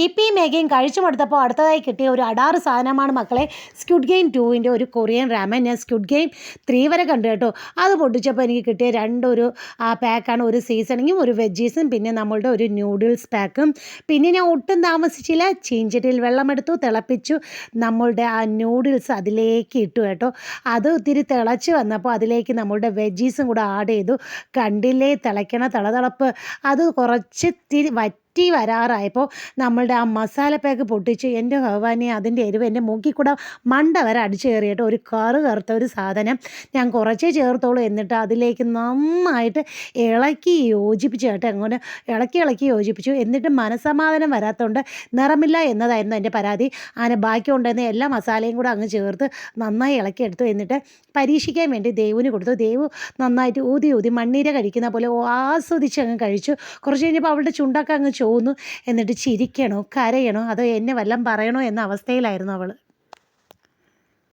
ഇപ്പി മേഘയും കഴിച്ചു മടുത്തപ്പോൾ അടുത്തതായി കിട്ടിയ ഒരു അടാറ് സാധനമാണ് മക്കളെ സ്ക്വിഡ് ഗെയിം 2ൻ്റെ ഒരു കൊറിയൻ റാമൻ. ഞാൻ സ്ക്വിഡ് ഗെയിം 3 വരെ കണ്ടു കേട്ടോ. അത് പൊട്ടിച്ചപ്പോൾ എനിക്ക് കിട്ടിയ രണ്ടൊരു പാക്കാണ്. ഒരു സീസണിങ്ങും ഒരു വെജീസും പിന്നെ നമ്മളുടെ ഒരു ന്യൂഡിൽസ് പാക്കും. പിന്നെ ഞാൻ ഒട്ടും താമസിച്ചില്ല, ചീഞ്ചട്ടിയിൽ വെള്ളമെടുത്തു, തിളപ്പിച്ചു, നമ്മളുടെ ആ ന്യൂഡിൽസ് അതിലേക്ക് ഇട്ടു കേട്ടോ. അത് ഒത്തിരി തിളച്ച് വന്നപ്പോൾ അതിലേക്ക് നമ്മളുടെ വെജീസും കൂടെ ആഡ് ചെയ്തു. കണ്ടില്ലേ തിളയ്ക്കണ തിളതിളപ്പ്. അത് കുറച്ച് വറ്റി വരാറായപ്പോൾ നമ്മളുടെ ആ മസാല പാക്ക് പൊട്ടിച്ച് എൻ്റെ ഭഗവാനെ അതിൻ്റെ എരിവ് എൻ്റെ മൂക്കിൽ കൂടെ മണ്ട വരെ അടിച്ചു കയറിയിട്ട് ഒരു കറുത്ത ഒരു സാധനം ഞാൻ കുറച്ചേ ചേർത്തോളൂ. എന്നിട്ട് അതിലേക്ക് നന്നായിട്ട് ഇളക്കി യോജിപ്പിച്ചു കേട്ടോ. അങ്ങനെ ഇളക്കി യോജിപ്പിച്ചു. എന്നിട്ട് മനസ്സമാധാനം വരാത്തതുകൊണ്ട് നിറമില്ല എന്നതായിരുന്നു എൻ്റെ പരാതി. അങ്ങനെ ബാക്കി കൊണ്ടുവന്ന എല്ലാ മസാലയും കൂടെ അങ്ങ് ചേർത്ത് നന്നായി ഇളക്കിയെടുത്തു. എന്നിട്ട് പരീക്ഷിക്കാൻ വേണ്ടി ദേവുവിന് കൊടുത്തു. ദേവു നന്നായിട്ട് ഊതി മണ്ണീര കഴിക്കുന്ന പോലെ ആസ്വദിച്ച് അങ്ങ് കഴിച്ചു. കുറച്ച് കഴിഞ്ഞപ്പോൾ അവളുടെ ചുണ്ടൊക്കെ അങ്ങ് ചോന്നു. എന്നിട്ട് ചിരിക്കണോ കരയണോ അതോ എന്നെ വല്ലതും പറയണോ എന്ന അവസ്ഥയിലായിരുന്നു അവൾ.